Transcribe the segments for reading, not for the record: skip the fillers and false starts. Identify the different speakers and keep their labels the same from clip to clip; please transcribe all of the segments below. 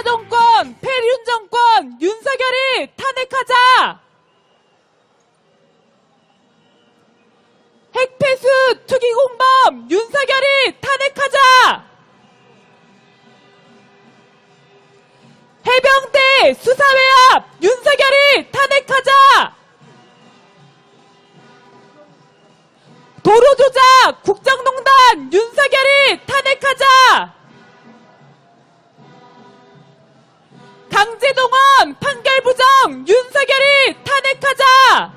Speaker 1: 참사정권, 폐륜정권, 윤석열을 탄핵하자! 핵폐수 투기공범, 윤석열을 탄핵하자! 해병대 수사외압, 윤석열을 탄핵하자! 도로조작, 국정농단, 윤석열을 탄핵하자! 강제동원, 판결부정, 윤석열을 탄핵하자!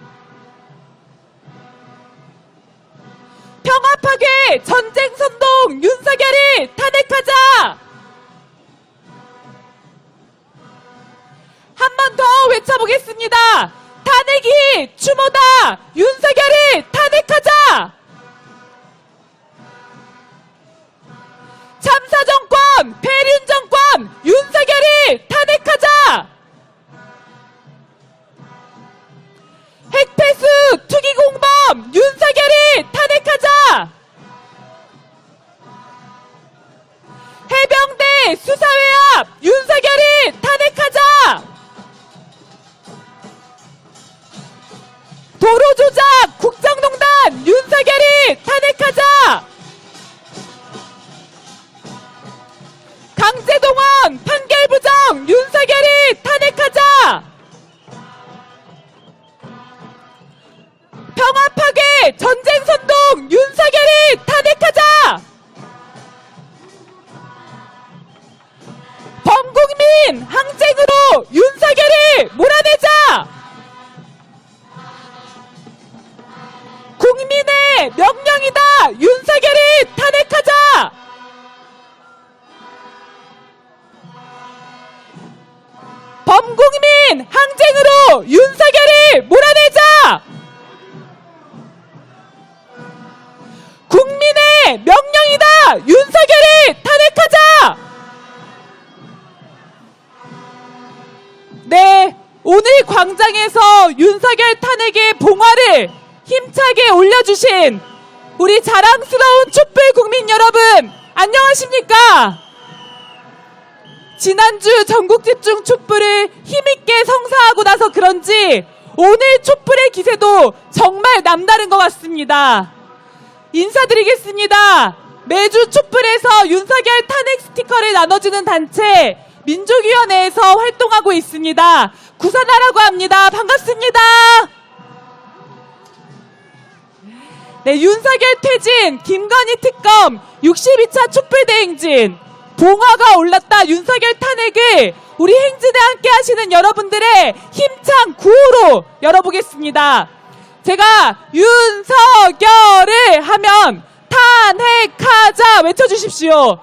Speaker 1: 평화파괴, 전쟁선동, 윤석열을 탄핵하자! 한 번 더 외쳐보겠습니다. 탄핵이 추모다! 윤석열을 탄핵하자! 참사정권, 폐륜정권, 윤석열을 탄핵하자! 핵폐수 투기공범, 윤석열을 탄핵하자! 해병대 수사외압, 윤석열을 탄핵하자! 도로조작, 국정농단, 윤석열을 탄핵하자! 강제동원, 판결부정, 윤석열을 탄핵하자! 평화파괴, 전쟁선동, 윤석열을 탄핵하자! 범국민 항쟁으로 윤석열을 몰아내자! 국민의 명령이다! 윤석열을 탄핵하자! 범국민 항쟁으로 윤석열을 몰아내자! 국민의 명령이다! 윤석열을 탄핵하자! 네, 오늘 광장에서 윤석열 탄핵의 봉화를 힘차게 올려주신 우리 자랑스러운 촛불 국민 여러분, 안녕하십니까? 지난주 전국집중 촛불을 힘있게 성사하고 나서 그런지 오늘 촛불의 기세도 정말 남다른 것 같습니다. 인사드리겠습니다. 매주 촛불에서 윤석열 탄핵 스티커를 나눠주는 단체 민족위원회에서 활동하고 있습니다. 구산하라고 합니다. 반갑습니다. 네, 윤석열 퇴진, 김건희 특검, 62차 촛불대행진, 봉화가 올랐다 윤석열 탄핵을 우리 행진에 함께 하시는 여러분들의 힘찬 구호로 열어보겠습니다. 제가 윤석열을 하면 탄핵하자 외쳐주십시오.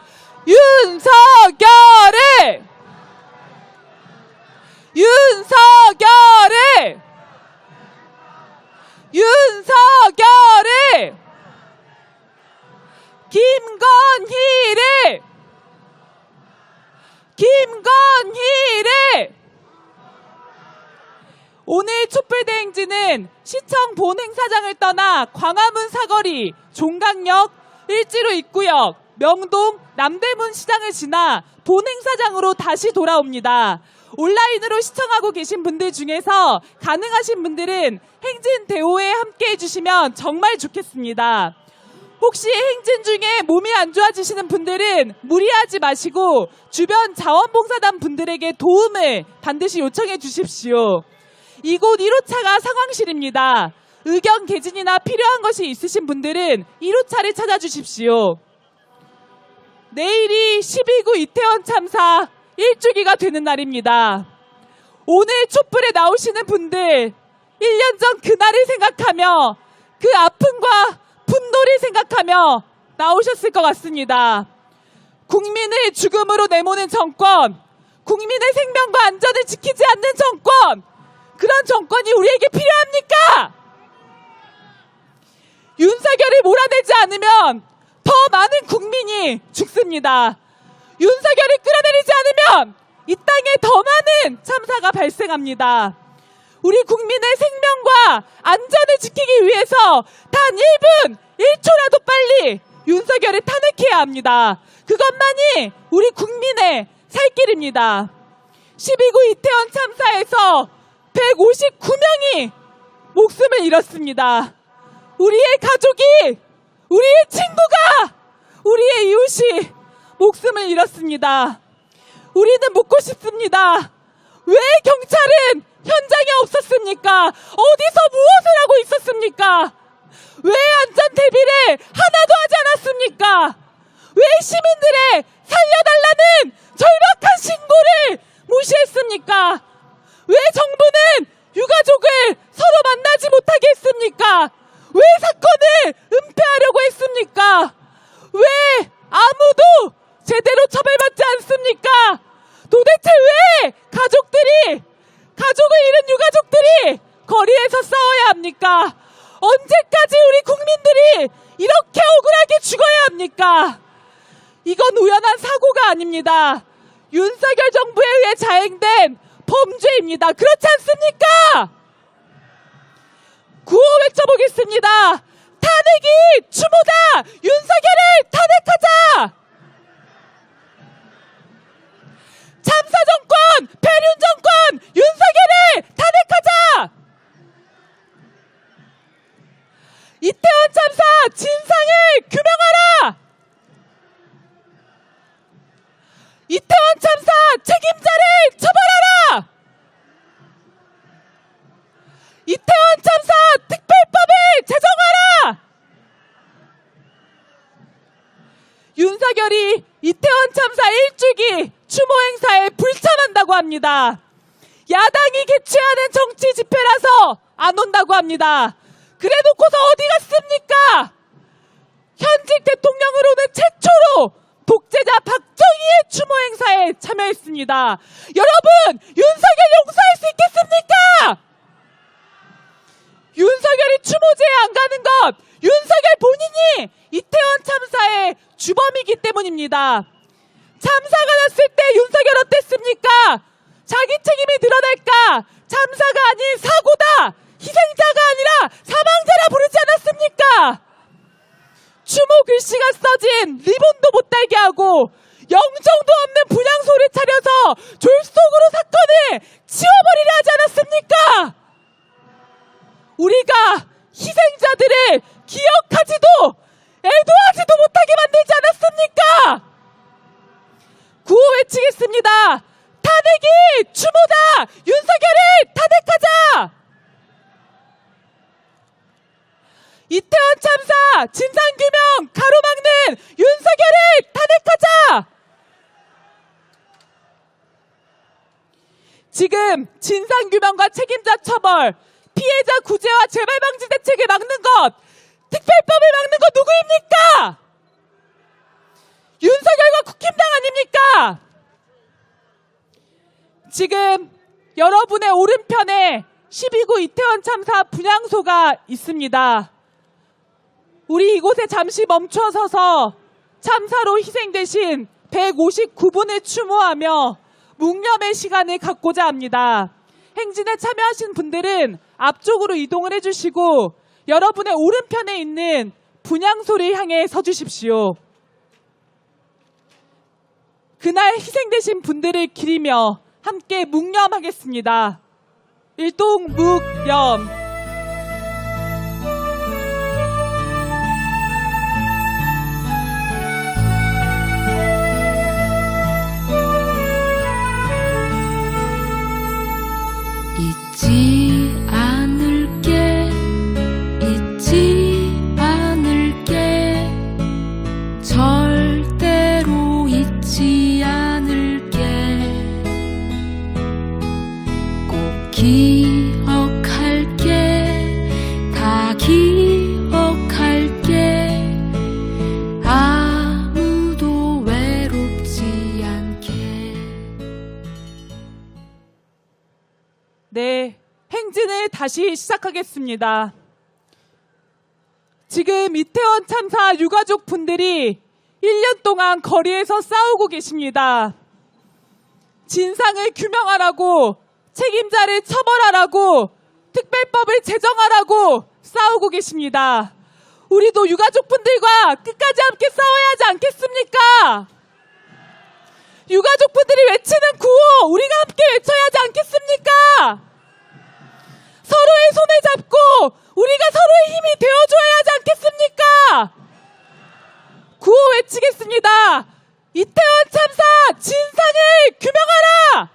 Speaker 1: 윤석열을! 윤석열을! 윤석열을! 김건희를! 김건희를! 오늘 촛불대행진은 시청 본행사장을 떠나 광화문 사거리, 종강역, 일지로 입구역, 명동, 남대문 시장을 지나 본행사장으로 다시 돌아옵니다. 온라인으로 시청하고 계신 분들 중에서 가능하신 분들은 행진 대호에 함께 해주시면 정말 좋겠습니다. 혹시 행진 중에 몸이 안 좋아지시는 분들은 무리하지 마시고 주변 자원봉사단 분들에게 도움을 반드시 요청해 주십시오. 이곳 1호차가 상황실입니다. 의견 개진이나 필요한 것이 있으신 분들은 1호차를 찾아주십시오. 내일이 12구 이태원 참사 1주기가 되는 날입니다. 오늘 촛불에 나오시는 분들 1년 전 그날을 생각하며 그 아픔과 분노를 생각하며 나오셨을 것 같습니다. 국민을 죽음으로 내모는 정권, 국민의 생명과 안전을 지키지 않는 정권, 그런 정권이 우리에게 필요합니까? 윤석열을 몰아내지 않으면 더 많은 국민이 죽습니다. 윤석열을 끌어내리지 않으면 이 땅에 더 많은 참사가 발생합니다. 우리 국민의 생명과 안전을 지키기 위해서 단 1분, 1초라도 빨리 윤석열을 탄핵해야 합니다. 그것만이 우리 국민의 살 길입니다. 12구 이태원 참사에서 159명이 목숨을 잃었습니다. 우리의 가족이, 우리의 친구가, 우리의 이웃이 목숨을 잃었습니다. 우리는 묻고 싶습니다. 왜 경찰은 현장에 없었습니까? 어디서 무엇을 하고 있었습니까? 왜 안전 대비를 하나도 하지 않았습니까? 왜 시민들의 살려달라는 절박한 신고를 무시했습니까? 왜 정부는 유가족을 서로 만나지 못하게 했습니까? 왜 사건을 은폐하려고 했습니까? 왜 아무도 제대로 처벌받지 않습니까? 도대체 왜 가족을 잃은 유가족들이 거리에서 싸워야 합니까? 언제까지 우리 국민들이 이렇게 억울하게 죽어야 합니까? 이건 우연한 사고가 아닙니다. 윤석열 정부에 의해 자행된 범죄입니다. 그렇지 않습니까? 구호 외쳐보겠습니다. 탄핵이 추모다! 윤석열을 탄핵하자! 참사 정권! 폐륜 정권! 윤석열을 탄핵하자! 이태원 참사 진상을 규명하라! 이태원 참사 책임자를 처벌하라! 이태원 참사 특별법을 제정하라! 윤석열이 이태원 참사 1주기 추모 행사에 불참한다고 합니다. 야당이 개최하는 정치 집회라서 안 온다고 합니다. 그래놓고서 어디 갔습니까? 현직 대통령으로는 최초로 독재자 박정희의 추모 행사에 참여했습니다. 여러분, 윤석열 용서할 수 있겠습니까? 윤석열이 추모제에 안 가는 것, 윤석열 본인이 이태원 참사의 주범이기 때문입니다. 참사가 났을 때 윤석열 어땠습니까? 자기 책임이 드러날까? 참사가 아닌 사고다! 희생자가 아니라 사망자라 부르지 않았습니까? 추모 글씨가 써진 리본도 못 달게 하고 영정도 없는 분향소를 차려서 졸속으로 사건을 치워버리려 하지 않았습니까? 우리가 희생자들을 기억하지도 애도하지도 못하게 만들지 않았습니까? 구호 외치겠습니다. 탄핵이 추모다! 윤석열을 탄핵하자! 이태원 참사 진상규명 가로막는 윤석열을 탄핵하자! 지금 진상규명과 책임자 처벌, 피해자 구제와 재발방지 대책을 막는 것, 특별법을 막는 것 누구입니까? 윤석열과 국힘당 아닙니까? 지금 여러분의 오른편에 12구 이태원 참사 분향소가 있습니다. 우리 이곳에 잠시 멈춰서서 참사로 희생되신 159분을 추모하며 묵념의 시간을 갖고자 합니다. 행진에 참여하신 분들은 앞쪽으로 이동을 해주시고 여러분의 오른편에 있는 분향소를 향해 서주십시오. 그날 희생되신 분들을 기리며 함께 묵념하겠습니다. 일동묵념.
Speaker 2: 잊지 않을게 절대로 잊지 않을게 꼭 기억할게 다 기억할게 아무도 외롭지 않게.
Speaker 1: 네, 행진을 다시 시작하겠습니다. 지금 이태원 참사 유가족 분들이 1년 동안 거리에서 싸우고 계십니다. 진상을 규명하라고, 책임자를 처벌하라고, 특별법을 제정하라고 싸우고 계십니다. 우리도 유가족 분들과 끝까지 함께 싸워야 하지 않겠습니까? 유가족분들이 외치는 구호 우리가 함께 외쳐야 하지 않겠습니까? 서로의 손을 잡고 우리가 서로의 힘이 되어줘야 하지 않겠습니까? 구호 외치겠습니다. 이태원 참사 진상을 규명하라!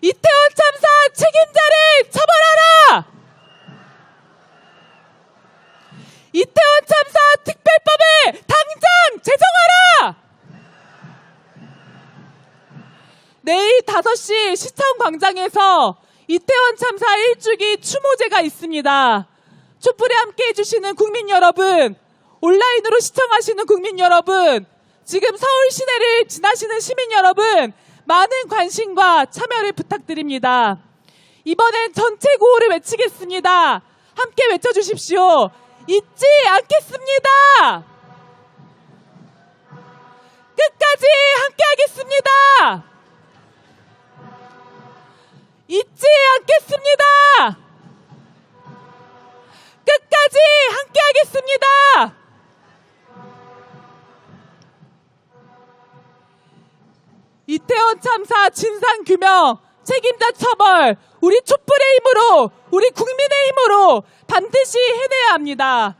Speaker 1: 이태원 참사 책임자를 처벌하라! 이태원 참사 특별법을 당장 제정하라! 내일 5시 시청광장에서 이태원 참사 1주기 추모제가 있습니다. 촛불에 함께 해주시는 국민 여러분, 온라인으로 시청하시는 국민 여러분, 지금 서울 시내를 지나시는 시민 여러분, 많은 관심과 참여를 부탁드립니다. 이번엔 전체 구호를 외치겠습니다. 함께 외쳐주십시오. 잊지 않겠습니다. 끝까지 함께 하겠습니다. 잊지 않겠습니다. 끝까지 함께 하겠습니다. 이태원 참사 진상규명, 책임자 처벌, 우리 촛불의 힘으로, 우리 국민의 힘으로 반드시 해내야 합니다.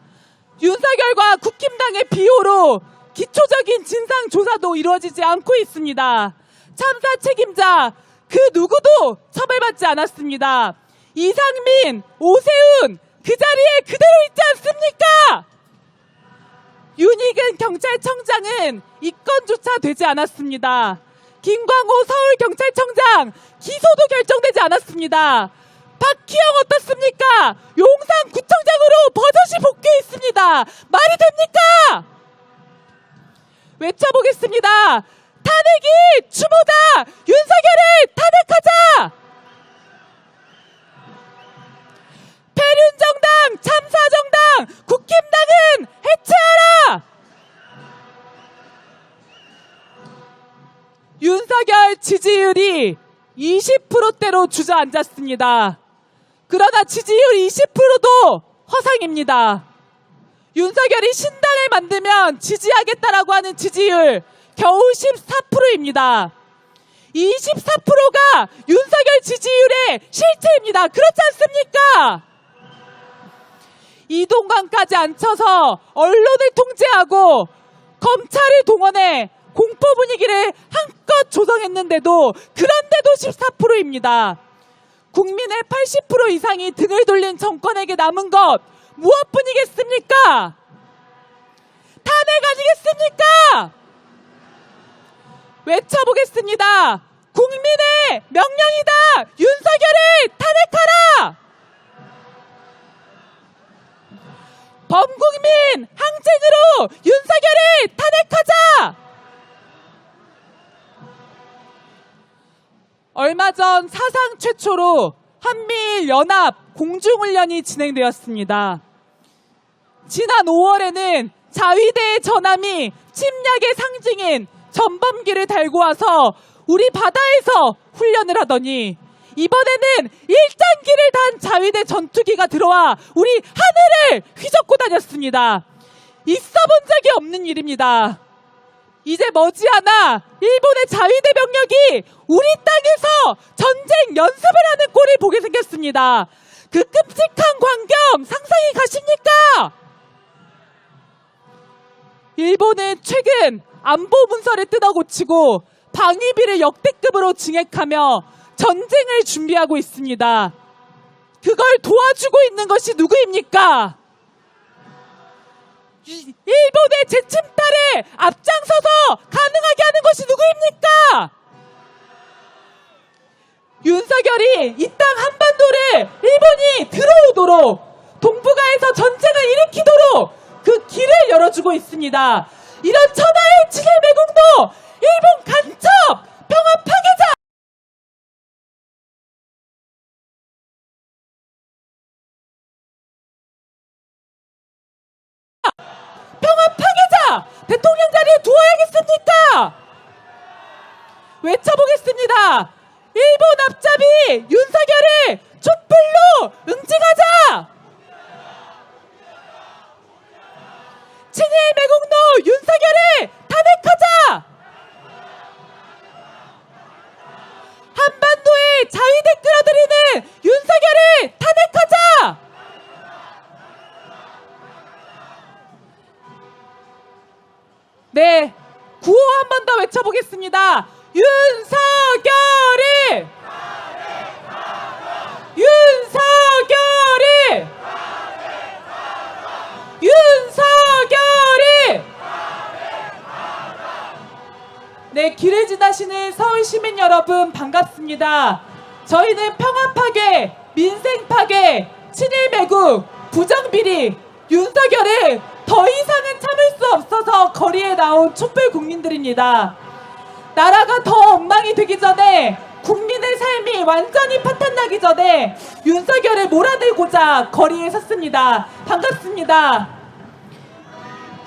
Speaker 1: 윤석열과 국힘당의 비호로 기초적인 진상조사도 이루어지지 않고 있습니다. 참사 책임자 그 누구도 처벌받지 않았습니다. 이상민, 오세훈 그 자리에 그대로 있지 않습니까? 윤희근 경찰청장은 입건조차 되지 않았습니다. 김광호 서울경찰청장 기소도 결정되지 않았습니다. 박희영 어떻습니까? 용산구청장으로 버젓이 복귀해 있습니다. 말이 됩니까? 외쳐보겠습니다. 탄핵이 추모다! 윤석열을 탄핵하자! 폐륜정당, 참사정당, 국힘당은 해체하라! 윤석열 지지율이 20%대로 주저앉았습니다. 그러나 지지율 20%도 허상입니다. 윤석열이 신당을 만들면 지지하겠다라고 하는 지지율 겨우 14%입니다. 이 24%가 윤석열 지지율의 실체입니다. 그렇지 않습니까? 이동관까지 앉혀서 언론을 통제하고 검찰을 동원해 공포 분위기를 한껏 조성했는데도 그런데도 14%입니다. 국민의 80% 이상이 등을 돌린 정권에게 남은 것 무엇뿐이겠습니까? 탄핵 아니겠습니까? 외쳐보겠습니다. 국민의 명령이다. 윤석열을 탄핵하라. 범국민 항쟁으로 윤석열을 탄핵하자. 얼마 전 사상 최초로 한미일 연합 공중훈련이 진행되었습니다. 지난 5월에는 자위대의 전함이 침략의 상징인 전범기를 달고 와서 우리 바다에서 훈련을 하더니 이번에는 1단기를 단 자위대 전투기가 들어와 우리 하늘을 휘젓고 다녔습니다. 있어본 적이 없는 일입니다. 이제 머지않아 일본의 자위대 병력이 우리 땅에서 전쟁 연습을 하는 꼴을 보게 생겼습니다. 그 끔찍한 광경 상상이 가십니까? 일본은 최근 안보 문서를 뜯어고치고 방위비를 역대급으로 증액하며 전쟁을 준비하고 있습니다. 그걸 도와주고 있는 것이 누구입니까? 일본의 재침탈에 앞장서서 가능하게 하는 것이 누구입니까? 윤석열이 이 땅 한반도를 일본이 들어오도록 동북아에서 전쟁을 일으키도록 그 길을 열어주고 있습니다. 이런 천하의 지혜 매국노 일본 간첩 평화 파괴자 평화 파괴자 대통령 자리에 두어야겠습니까? 외쳐보겠습니다. 일본 앞잡이 윤석열을 촛불로 응징하자. 친일 매국노 윤석열을 탄핵하자! 한반도에 자위대 끌어들이는 윤석열을 탄핵하자! 네, 구호 한 번 더 외쳐보겠습니다. 윤석열을! 윤석열을! 윤석열을! 네, 길을 지나시는 서울 시민 여러분 반갑습니다. 저희는 평화 파괴, 민생 파괴, 친일 매국, 부정 비리, 윤석열을 더 이상은 참을 수 없어서 거리에 나온 촛불 국민들입니다. 나라가 더 엉망이 되기 전에, 국민의 삶이 완전히 파탄나기 전에 윤석열을 몰아들고자 거리에 섰습니다. 반갑습니다.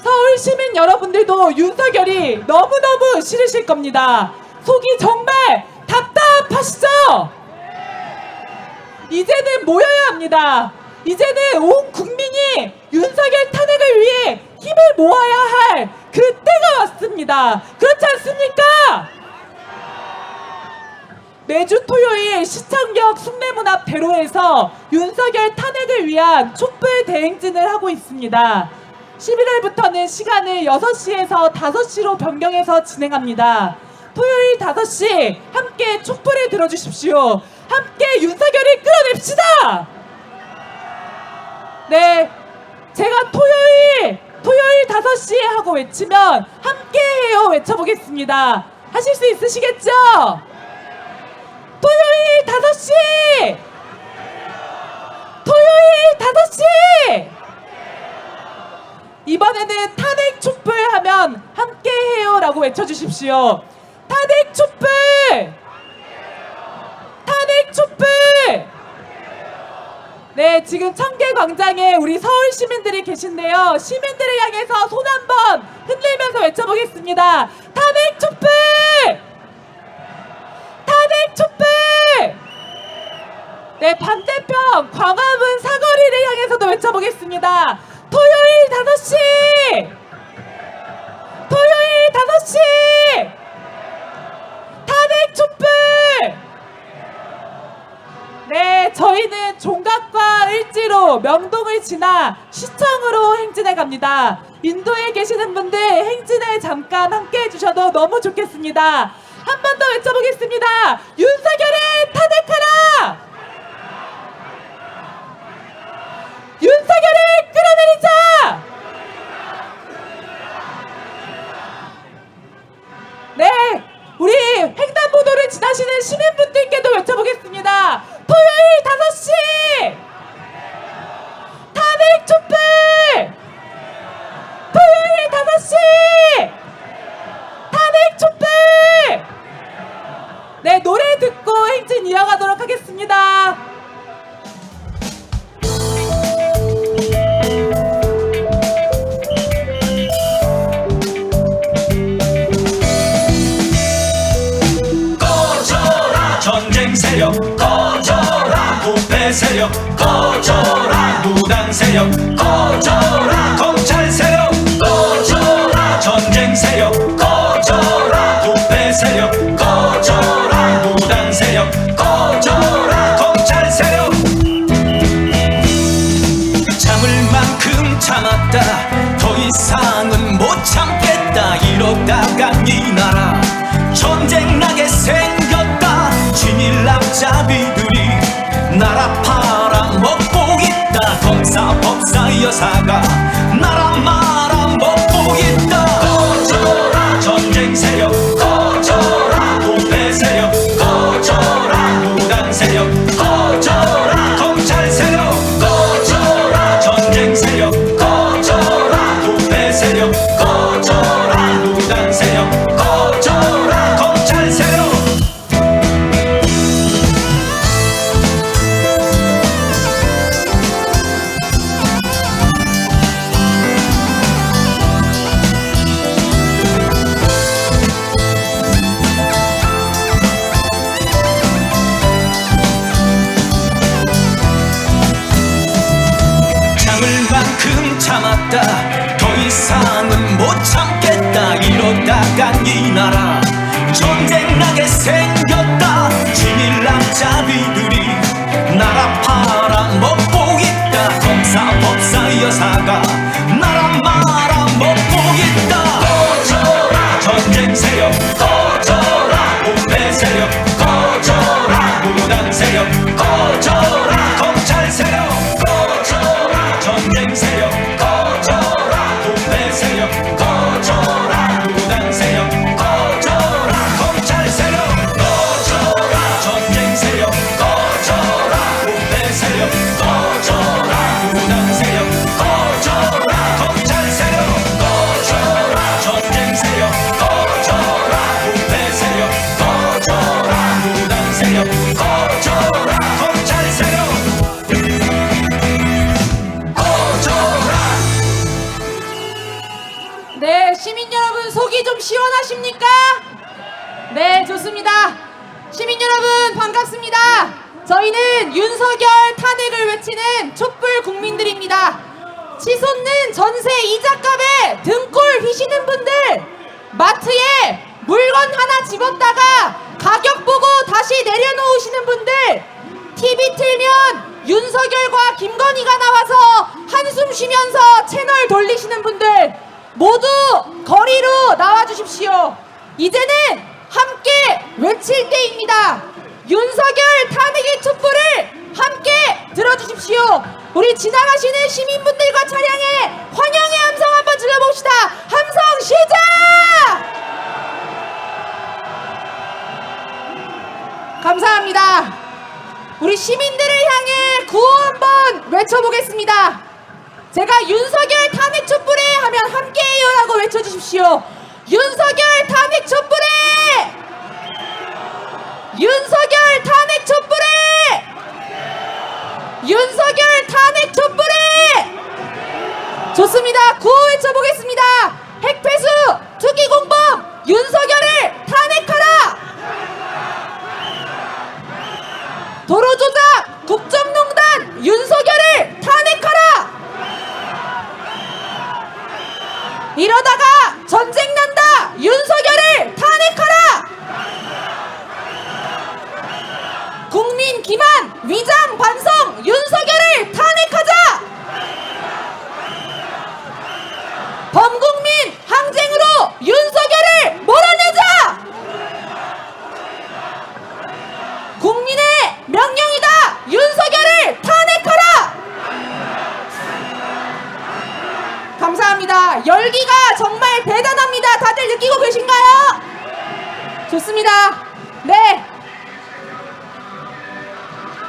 Speaker 1: 서울 시민 여러분들도 윤석열이 너무너무 싫으실 겁니다. 속이 정말 답답하시죠? 이제는 모여야 합니다. 이제는 온 국민이 윤석열 탄핵을 위해 힘을 모아야 할 그 때가 왔습니다. 그렇지 않습니까? 매주 토요일 시청역 숭례문 앞 대로에서 윤석열 탄핵을 위한 촛불 대행진을 하고 있습니다. 11월부터는 시간을 6시에서 5시로 변경해서 진행합니다. 토요일 5시 함께 촛불을 들어주십시오. 함께 윤석열을 끌어냅시다. 네, 제가 토요일 5시에 하고 외치면 함께해요 외쳐보겠습니다. 하실 수 있으시겠죠? 토요일 5시! 토요일 5시! 이번에는 탄핵 촛불 하면 함께해요 라고 외쳐주십시오. 탄핵 촛불! 탄핵 촛불! 네, 지금 청계광장에 우리 서울 시민들이 계신데요. 시민들을 향해서 손 한번 흔들면서 외쳐보겠습니다. 탄핵 촛불! 탄핵 촛불! 네, 반대편 광화문 사거리를 향해서도 외쳐보겠습니다. 토요일 5시! 토요일 5시! 탄핵 촛불! 네, 저희는 종각과 을지로 명동을 지나 시청으로 행진해 갑니다. 인도에 계시는 분들 행진에 잠깐 함께 해주셔도 너무 좋겠습니다. 한 번 더 외쳐보겠습니다. 윤석열을 탄핵하라! 윤석열을 끌어내리자! 네, 우리 횡단보도를 지나시는 시민분들께도 외쳐보겠습니다. 토요일 5시! 탄핵 촛불! 토요일 5시! 탄핵 촛불! 네, 노래 듣고 행진 이어가도록 하겠습니다.
Speaker 3: 꺼져라 전쟁 세력, 꺼져라 부패 세력, 꺼져라 무당 세력, 꺼져라 검찰 세력, 꺼져라 전쟁 세력, 꺼져라 부패 세력, 꺼져라 무당 세력, 꺼져라 검찰 세력. 참을 만큼 참았다. 더 이상은 못 참겠다. 이러다간 이 나라 전쟁 나게 생겼다. 진일 남자비들이 나라 팔아먹고 있다. 검사 법사 나라 전쟁 나게 생겼다. 진일 남자비들이 나라 팔아먹고 있다. 검사 법사 여사가 나라 말아먹고 있다. 꺼져라 전쟁 세력, 꺼져라 부패 세력, 꺼져라 무당 세력, 꺼져라 검찰 세력, 꺼져라 전쟁 세력, 꺼져라 부패 세력, 꺼져라 무당 세력, 꺼져라 검찰 세력, 꺼져라 전쟁 세력, 꺼져라 부패 세력, 꺼져라 무당 세력, 꺼져라 검찰 세력, 꺼져라 전쟁 세력, 꺼져라 부패 세력, 꺼져라 무당 세력, 꺼져라 검찰 세력, 꺼져라.
Speaker 1: 네, 시민 여러분 속이 좀 시원하십니까? 네, 좋습니다. 시민 여러분 반갑습니다. 저희는 윤석열 탄핵을 외치는 촛불 국민들입니다. 치솟는 전세 이자값에 등골 휘시는 분들, 마트에 물건 하나 집었다가 가격 보고 다시 내려놓으시는 분들, TV 틀면 윤석열과 김건희가 나와서 한숨 쉬면서 채널 돌리시는 분들 모두 거리로 나와주십시오. 이제는 함께 외칠 때입니다. 윤석열 탄핵의 촛불을 함께 들어주십시오. 우리 지나가시는 시민분들과 차량에 환영의 함성 한번 질러봅시다. 함성 시작! 감사합니다. 우리 시민들을 향해 구호 한번 외쳐보겠습니다. 제가 윤석열 탄핵 촛불에 하면 함께해요라고 외쳐주십시오. 윤석열 탄핵 촛불에! 윤석열 탄핵 촛불에! 윤석열 탄핵 촛불에! 좋습니다. 구호 외쳐보겠습니다. 핵폐수, 투기공범, 윤석열을 탄핵하라! 도로조작, 국정농단, 윤석열을 탄핵하라! 이러다가 전쟁 난다! 윤석열을 탄핵하라! 국민 기만, 위장 반성, 윤석열을 탄핵하자! 범국민 항쟁으로 윤석열을 몰아내자! 국민의 명령이다! 윤석열을 탄핵하라! 감사합니다. 열기가 정말 대단합니다. 다들 느끼고 계신가요? 좋습니다. 네.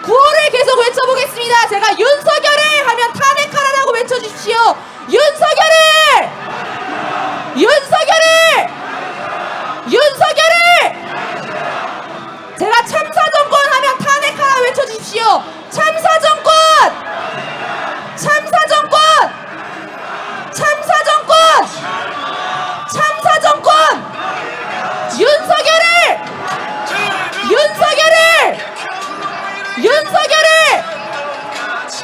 Speaker 1: 구호를 계속 외쳐보겠습니다. 제가 윤석열을 하면 탄핵하라라고 외쳐주십시오. 윤석열을! 윤석열을! 윤석열을! 제가 참사정권 하면 탄핵하라 외쳐주십시오. 참사정권! 참사정권! 참사정권! 참사정권! 윤석열을! 윤석열을! 윤석열을!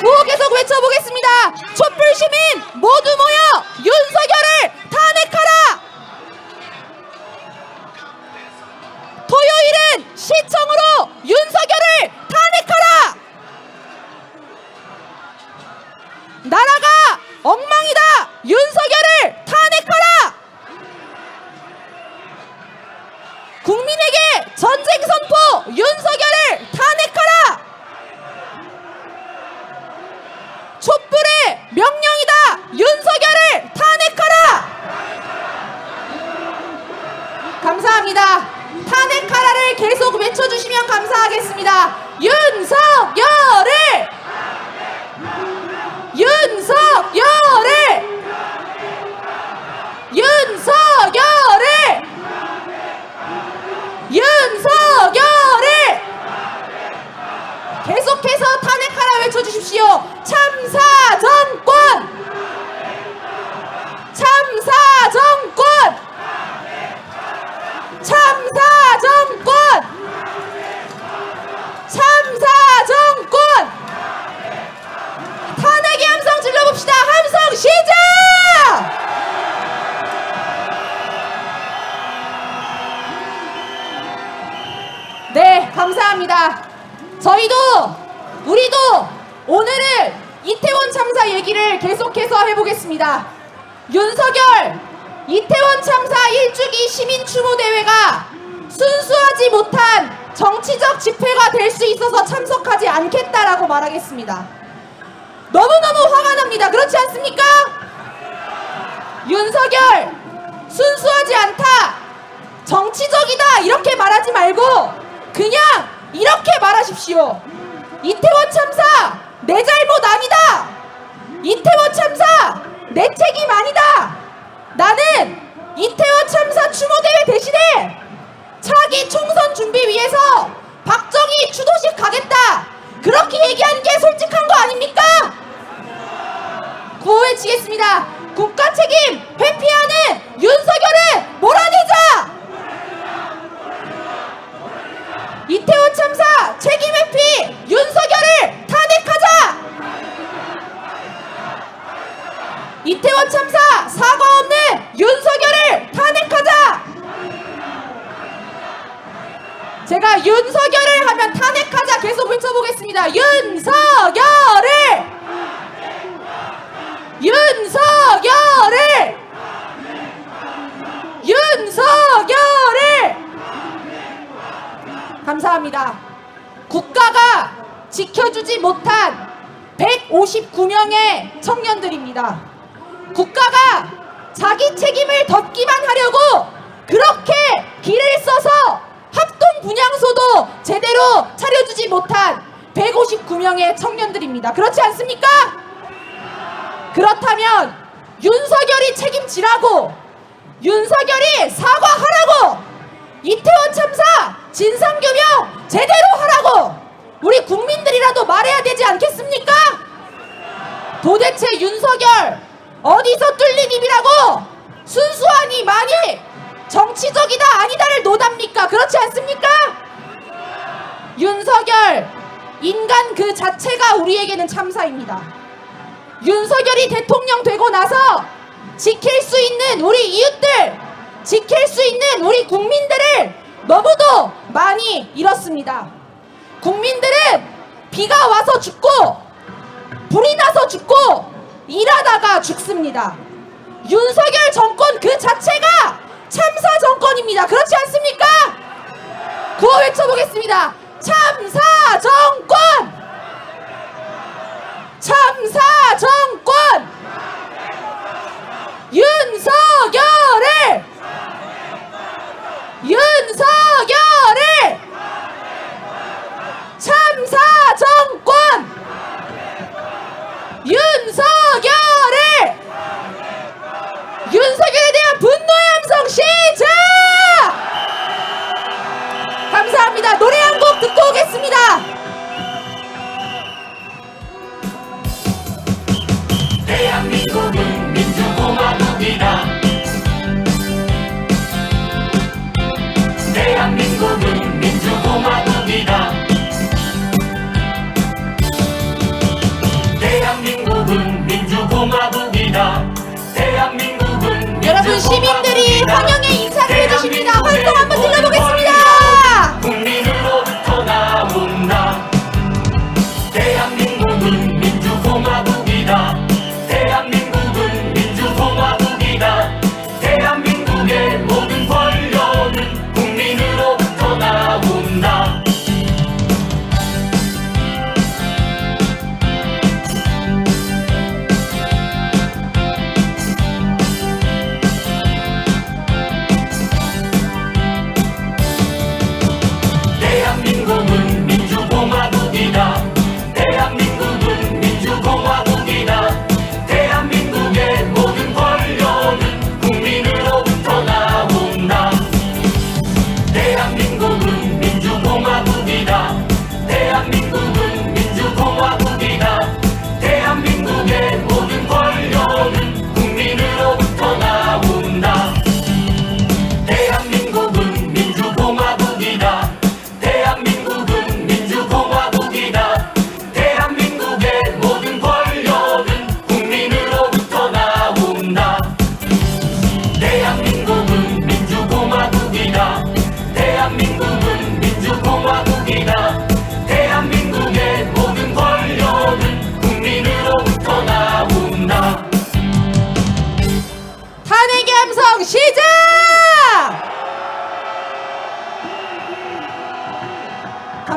Speaker 1: 구호 계속 외쳐보겠습니다. 촛불 시민 모두 모여 윤석열을 탄핵하라! 토요일은 시청으로 윤석열을 탄핵하라! 나라가 엉망이다! 윤석열을 탄핵하라! 국민에게 전쟁 선포! 윤석열을 탄핵하라! 촛불의 명령이다! 윤석열을 탄핵하라! 감사합니다. 탄핵하라를 계속 외쳐주시면 감사하겠습니다. 윤석열을! 윤석열을! 윤석열을! 윤석열을! 계속해서 탄핵하라 외쳐주십시오. 참사정권! 참사정권! 참사정권! 참사정권! 탄핵의 함성 질러봅시다. 함성 시작!
Speaker 4: 감사합니다. 우리도 오늘은 이태원 참사 얘기를 계속해서 해보겠습니다. 윤석열, 이태원 참사 1주기 시민추모대회가 순수하지 못한 정치적 집회가 될 수 있어서 참석하지 않겠다라고 말하겠습니다. 너무너무 화가 납니다. 그렇지 않습니까? 윤석열, 순수하지 않다, 정치적이다 이렇게 말하지 말고 그냥 이렇게 말하십시오. 이태원 참사 내 잘못 아니다. 이태원 참사 내 책임 아니다. 나는 이태원 참사 추모대회 대신에 차기 총선 준비위해서 박정희 추도식 가겠다. 그렇게 얘기하는 게 솔직한 거 아닙니까? 구호 외치겠습니다. 국가 책임 회피하는 윤석열을 몰아내자. 이태원 참사 책임 회피 윤석열을 탄핵하자. 이태원 참사 사과 없는 윤석열을 탄핵하자. 제가 윤석열을 하면 탄핵하자 계속 외쳐보겠습니다. 윤석열을 감사합니다. 국가가 지켜주지 못한 159명의 청년들입니다. 국가가 자기 책임을 덮기만 하려고 그렇게 길을 써서 합동 분향소도 제대로 차려주지 못한 159명의 청년들입니다. 그렇지 않습니까? 그렇다면 윤석열이 책임지라고, 윤석열이 사과하라고, 이태원 참사 진상규명 제대로 하라고 우리 국민들이라도 말해야 되지 않겠습니까? 도대체 윤석열 어디서 뚫린 입이라고 순수하니 많이 정치적이다 아니다를 노답니까? 그렇지 않습니까? 윤석열, 인간 그 자체가 우리에게는 참사입니다. 윤석열이 대통령 되고 나서 지킬 수 있는 우리 이웃들, 지킬 수 있는 우리 국민들을 너무도 많이 잃었습니다. 국민들은 비가 와서 죽고 불이 나서 죽고 일하다가 죽습니다. 윤석열 정권 그 자체가 참사 정권입니다. 그렇지 않습니까? 구호 외쳐보겠습니다. 참사 정권! 참사 정권! 윤석열을! 참사 정권! 윤석열에 대한 분노의 함성 시작! 감사합니다. 노래 한 곡 듣고 오겠습니다.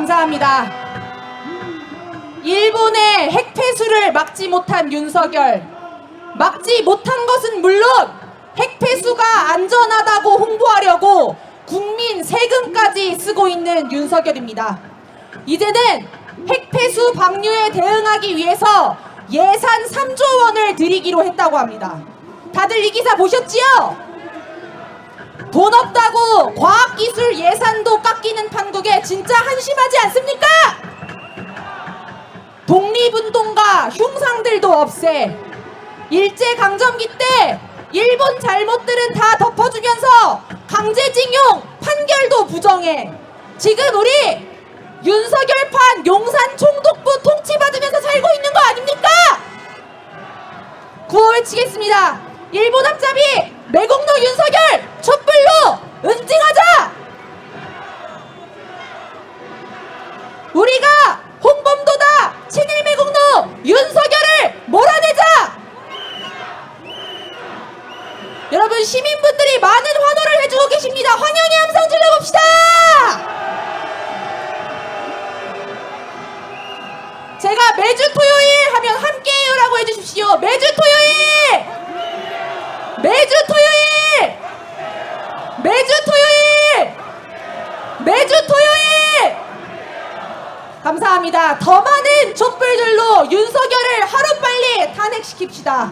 Speaker 4: 감사합니다. 일본의 핵폐수를 막지 못한 윤석열. 막지 못한 것은 물론 핵폐수가 안전하다고 홍보하려고 국민 세금까지 쓰고 있는 윤석열입니다. 이제는 핵폐수 방류에 대응하기 위해서 예산 3조 원을 들이기로 했다고 합니다. 다들 이 기사 보셨지요? 돈 없다고 과학기술 예산도 깎이는 판국에 진짜 한심하지 않습니까? 독립운동가 흉상들도 없애. 일제강점기 때 일본 잘못들은 다 덮어주면서 강제징용 판결도 부정해. 지금 우리 윤석열판 용산 총독부 통치받으면서 살고 있는 거 아닙니까? 구호 외치겠습니다. 일본 앞잡이 매국노 윤석열 촛불로 응징하자. 우리가 홍범도다 친일 매국노 윤석열을 몰아내자. 여러분 시민분들이 많은 환호를 해주고 계십니다. 환영의 함성 질러봅시다. 제가 매주 토요일 하면 함께해요라고 해주십시오. 매주 토요일! 매주 토요일! 매주 토요일! 매주 토요일! 감사합니다. 더 많은 촛불들로 윤석열을 하루빨리 탄핵시킵시다.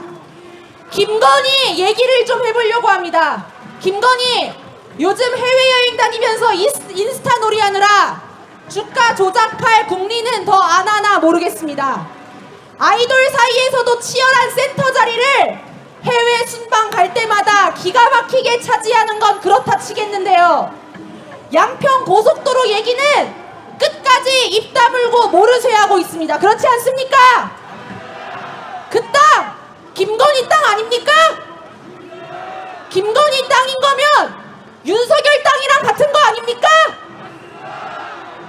Speaker 4: 김건희 얘기를 좀 해보려고 합니다. 김건희 요즘 해외여행 다니면서 인스타 놀이 하느라 주가 조작할 국리는 더 안 하나 모르겠습니다. 아이돌 사이에서도 치열한 센터 자리를 해외 순방 갈 때마다 기가 막히게 차지하는 건 그렇다 치겠는데요. 양평 고속도로 얘기는 끝까지 입 다물고 모르쇠하고 있습니다. 그렇지 않습니까? 그 땅 김건희 땅 아닙니까? 김건희 땅인 거면 윤석열 땅이랑 같은 거 아닙니까?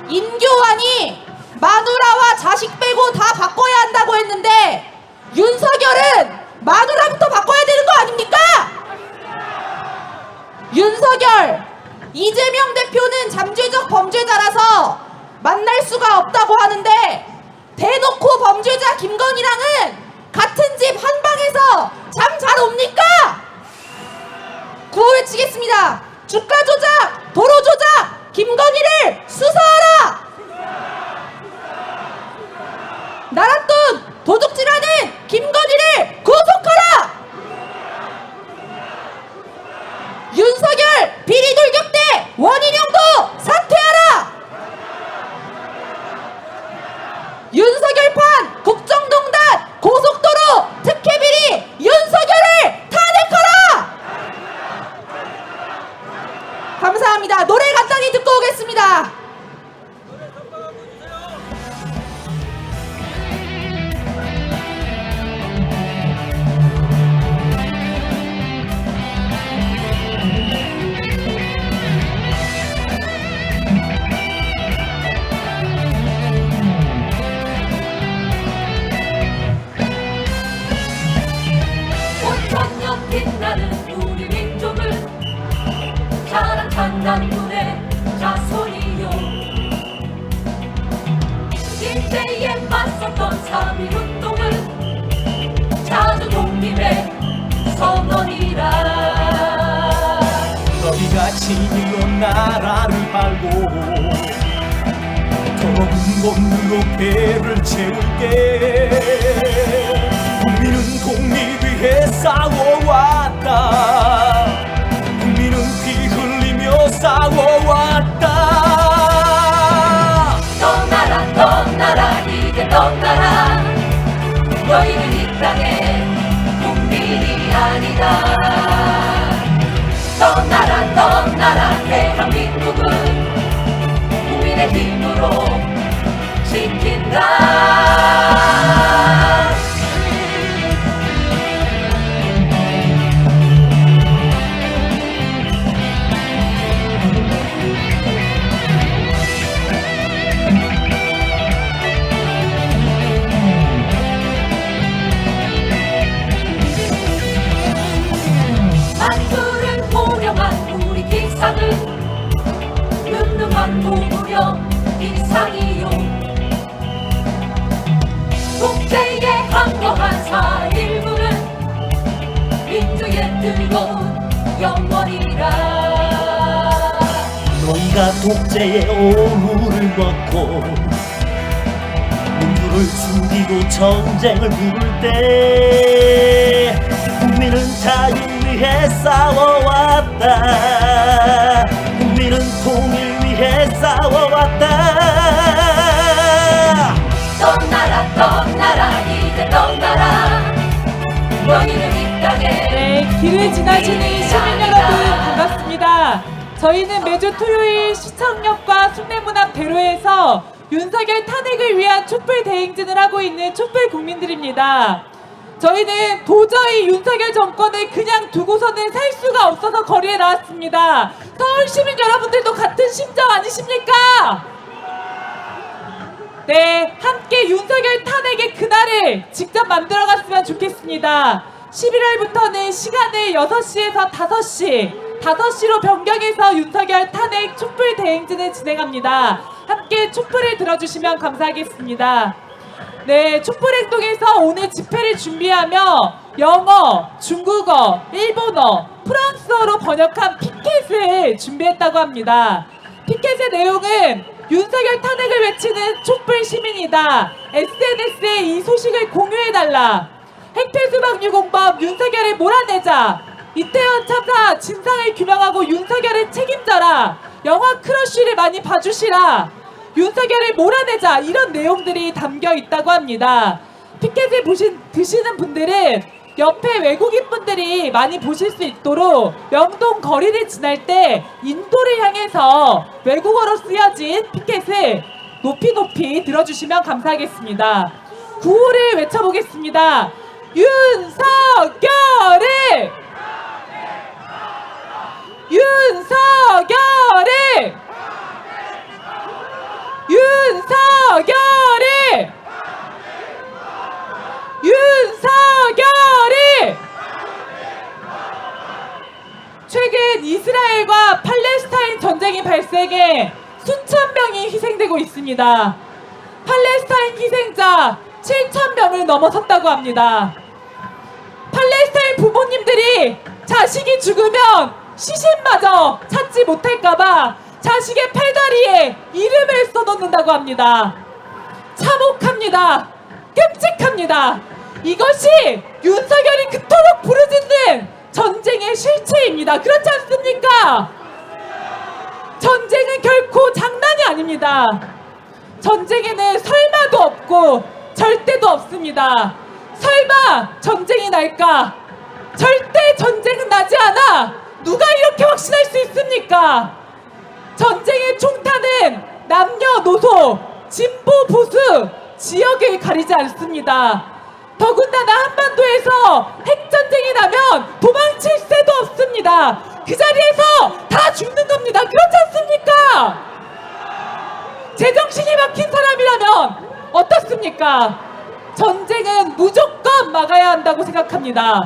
Speaker 4: 인교환이 마누라와 자식 빼고 다 바꿔야 한다고 했는데 윤석열은 마누라부터 바꿔야 되는 거 아닙니까? 윤석열, 이재명 대표는 잠재적 범죄자라서 만날 수가 없다고 하는데 대놓고 범죄자 김건희랑은 같은 집 한 방에서 잠 잘 옵니까? 구호 외치겠습니다. 주가 조작, 도로 조작, 김건희를 수사하라! 나랏돈 도둑질하는 김건희를 구속하라! 윤석열 비리 돌격대 원인형도 사퇴하라! 윤석열판 국정농단 고속도로 특혜비리 윤석열을 탄핵하라! 감사합니다. 노래 간단히 듣고 오겠습니다.
Speaker 5: 온천년 빛나는 우리 민족은 자랑찬 눈의 자손이요. 일제에 맞섰던 3.1운동은 자주 독립의 선언이라.
Speaker 3: 너희가 진일로 나라를 팔고 더러운 돈으로 배를 채울게. 국민은 독립 위해 싸워왔다. 국민은 피 흘리며 싸워왔다.
Speaker 5: 떠나라 떠나라 이제 떠나라. 너희는 이 땅의 국민이 아니다. 떠나라 떠나라 대한민국은 국민의 힘으로 지킨다. 만주를 호령한 우리 기상은 늠름한 도무려 이상이 뜨거운 영원이라.
Speaker 3: 너희가 독재의 오물을 먹고 문두를 숨기고 전쟁을 부를 때 국민은 자유 위해 싸워왔다. 국민은 통일 위해 싸워왔다.
Speaker 5: 떠나라 떠나라 이제 떠나라. 너희는 이 땅에
Speaker 1: 네, 길을 지나시는 시민 여러분 반갑습니다. 저희는 매주 토요일 시청역과 숭례문앞대로에서 윤석열 탄핵을 위한 촛불 대행진을 하고 있는 촛불 국민들입니다. 저희는 도저히 윤석열 정권을 그냥 두고서는 살 수가 없어서 거리에 나왔습니다. 서울 시민 여러분들도 같은 심정 아니십니까? 네, 함께 윤석열 탄핵의 그날을 직접 만들어갔으면 좋겠습니다. 11월부터는 시간을 6시에서 5시, 5시로 변경해서 윤석열 탄핵 촛불 대행진을 진행합니다. 함께 촛불을 들어주시면 감사하겠습니다. 네, 촛불행동에서 오늘 집회를 준비하며 영어, 중국어, 일본어, 프랑스어로 번역한 피켓을 준비했다고 합니다. 피켓의 내용은 윤석열 탄핵을 외치는 촛불 시민이다. SNS에 이 소식을 공유해달라. 핵폐수방 유공범 윤석열을 몰아내자. 이태원 참사 진상을 규명하고 윤석열을 책임져라. 영화 크러쉬를 많이 봐주시라. 윤석열을 몰아내자. 이런 내용들이 담겨 있다고 합니다. 피켓을 드시는 분들은 옆에 외국인 분들이 많이 보실 수 있도록 명동 거리를 지날 때 인도를 향해서 외국어로 쓰여진 피켓을 높이 높이 들어주시면 감사하겠습니다. 구호를 외쳐보겠습니다. 윤석열을! 윤석열을! 윤석열을! 윤석열을! 최근 이스라엘과 팔레스타인 전쟁이 발생해 수천 명이 희생되고 있습니다. 팔레스타인 희생자 7,000명을 넘어섰다고 합니다. 팔레스타인 부모님들이 자식이 죽으면 시신마저 찾지 못할까봐 자식의 팔다리에 이름을 써놓는다고 합니다. 참혹합니다. 끔찍합니다. 이것이 윤석열이 그토록 부르짖는 전쟁의 실체입니다. 그렇지 않습니까? 전쟁은 결코 장난이 아닙니다. 전쟁에는 설마도 없고 절대도 없습니다. 설마 전쟁이 날까? 절대 전쟁은 나지 않아. 누가 이렇게 확신할 수 있습니까? 전쟁의 총탄은 남녀노소, 진보, 보수, 지역을 가리지 않습니다. 더군다나 한반도에서 핵전쟁이 나면 도망칠 새도 없습니다. 그 자리에서 다 죽는 겁니다. 그렇지 않습니까? 제정신이 막힌 사람이라면 어떻습니까? 전쟁은 무조건 막아야 한다고 생각합니다.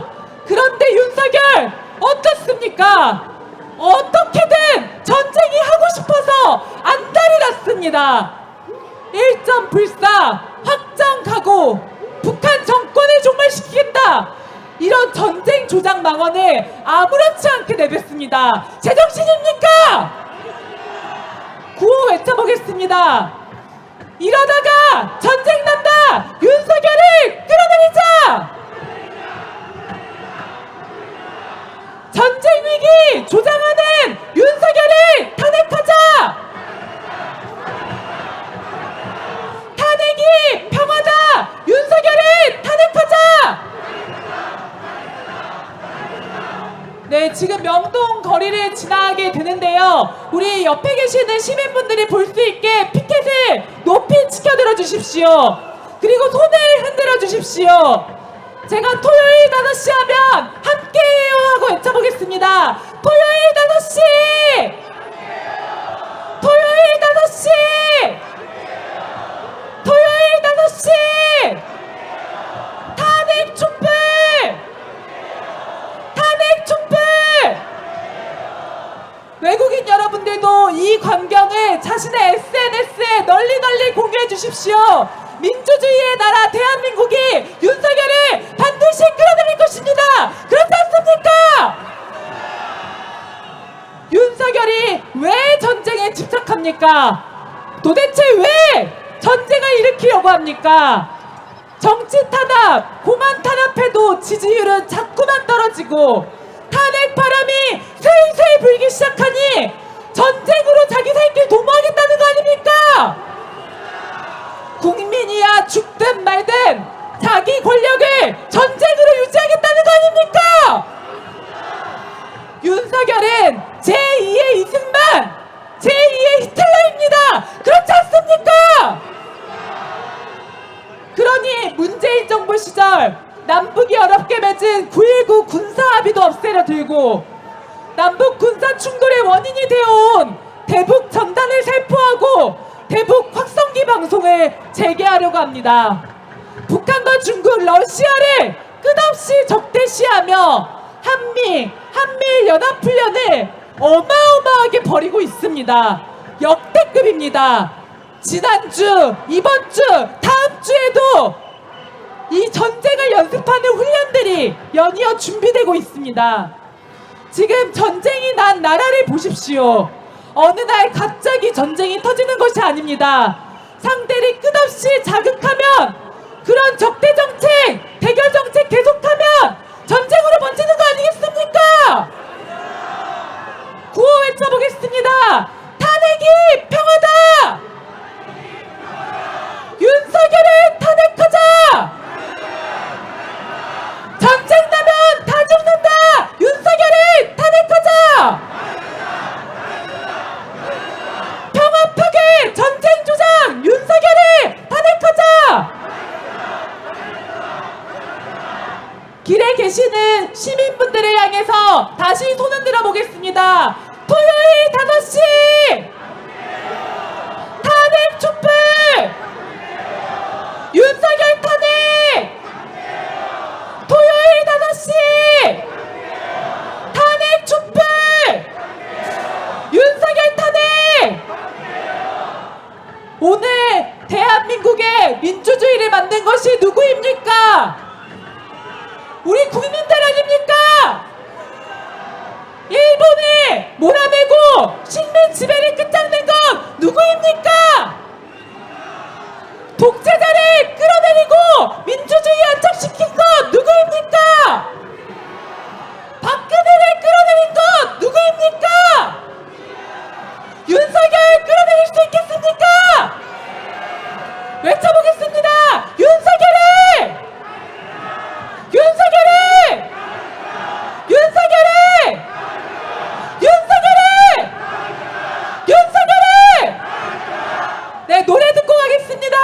Speaker 1: 그런데 윤석열 어떻습니까? 어떻게든 전쟁이 하고 싶어서 안달이 났습니다. 일점 불사, 확장 각오, 북한 정권을 종말시키겠다. 이런 전쟁 조작 망언을 아무렇지 않게 내뱉습니다. 제정신입니까? 구호 외쳐보겠습니다. 이러다가 전쟁 난다. 윤석열을 끌어내리자. 전쟁 위기 조장하는 윤석열을 탄핵하자. 탄핵이 평화다. 윤석열을 탄핵하자. 네, 지금 명동 거리를 지나게 되는데요. 우리 옆에 계시는 시민분들이 볼 수 있게 피켓을 높이 치켜들어 주십시오. 그리고 손을 흔들어 주십시오. 제가 토요일 5시 하면 함께해요 하고 외쳐보겠습니다. 토요일 5시! 토요일 5시! 토요일 5시! 탄핵 촛불! 탄핵 촛불! 외국인 여러분 여러분들도 이 광경을 자신의 SNS에 널리 공유해 주십시오. 민주주의의 나라 대한민국이 윤석열을 반드시 끌어들일 것입니다. 그렇지 않습니까? 윤석열이 왜 전쟁에 집착합니까? 도대체 왜 전쟁을 일으키려고 합니까? 정치 탄압, 공안 탄압해도 지지율은 자꾸만 떨어지고 탄핵 바람이 슬슬 불기 시작하니 전쟁으로 자기 살 길 도모하겠다는 거 아닙니까? 국민이야 죽든 말든 자기 권력을 전쟁으로 유지하겠다는 거 아닙니까? 윤석열은 제2의 이승만, 제2의 히틀러입니다. 그렇지 않습니까? 그러니 문재인 정부 시절 남북이 어렵게 맺은 9.19 군사합의도 없애려 들고 남북 군사 충돌의 원인이 되어온 대북 전단을 살포하고 대북 확성기 방송을 재개하려고 합니다. 북한과 중국, 러시아를 끝없이 적대시하며 한미일 연합훈련을 어마어마하게 벌이고 있습니다. 역대급입니다. 지난주, 이번 주, 다음 주에도 이 전쟁을 연습하는 훈련들이 연이어 준비되고 있습니다. 지금 전쟁이 난 나라를 보십시오. 어느 날 갑자기 전쟁이 터지는 것이 아닙니다. 상대를 끝없이 자극하면 그런 적대 정책, 대결 정책 계속하면 전쟁으로 번지는 거 아니겠습니까? 구호 외쳐보겠습니다. 탄핵이 평화다! 윤석열을 탄핵하자! 전쟁 나면 다 죽는다! 윤석열을 탄핵하자! 평화 파괴 전쟁 조장 윤석열을 탄핵하자! 길에 계시는 시민분들을 향해서 다시 손을 들어보겠습니다. 토요일 5시 탄핵 촛불! 윤석열 탄핵! 토요일 5시 탄핵 촛불! 윤석열 탄핵! 오늘 대한민국의 민주주의를 만든 것이 누구입니까? 우리 국민들 아닙니까? 일본이 몰아내고 식민 지배를 끝장낸 건 누구입니까? 독재자를 끌어내리고 민주주의 안착시킨 건 누구입니까? 박근혜를 끌어내린 건 누구입니까? 윤석열 끌어내릴 수 있겠습니까? 외쳐보겠습니다. 윤석열을! 윤석열을! 윤석열을! 윤석열을! 윤석열을! 네, 노래 듣고 가겠습니다.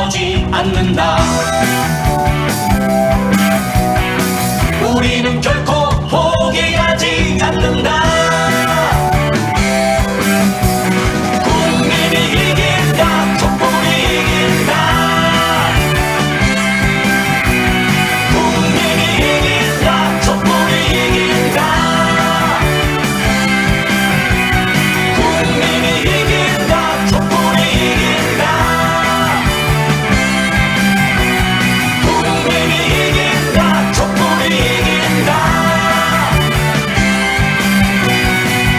Speaker 3: 물러서지 않는다. 우리는 결코 포기하지 않는다. 국민이 이긴다. 촛불이 이긴다. 국민이 이긴다. 촛불이 이긴다. 국민이 이긴다. 촛불이 이긴다. 국민이 이긴다. 촛불이 이긴다.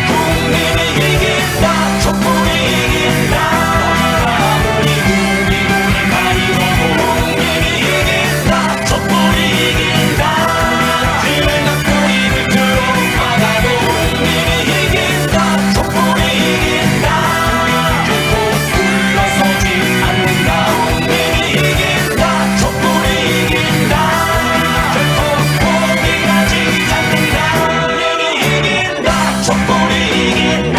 Speaker 3: 국민이 이긴다. 촛불이 이긴다. 우리 가리고 국민이 이긴다. 촛불이 이긴다. 지는 뿌리를 들어 막아도 국민이 이긴다. 촛불이 이긴다. 결코 물러서지 않는다. 국민이 이긴다. 촛불이 이긴다. 결코 포기하지 않는다. 국민이 이긴다. 촛불이 이긴다.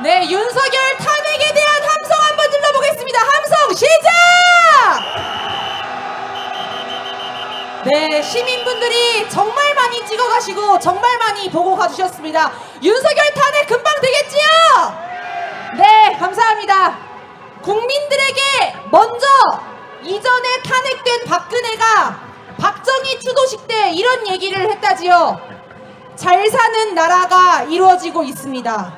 Speaker 4: 네, 윤석열 탄핵에 대한 함성 한번 질러보겠습니다. 함성 시작! 네, 시민분들이 정말 많이 찍어가시고 정말 많이 보고 가주셨습니다. 윤석열 탄핵 금방 되겠지요? 네, 감사합니다. 국민들에게 먼저 이전에 탄핵된 박근혜가 박정희 추도식 때 이런 얘기를 했다지요. 잘 사는 나라가 이루어지고 있습니다.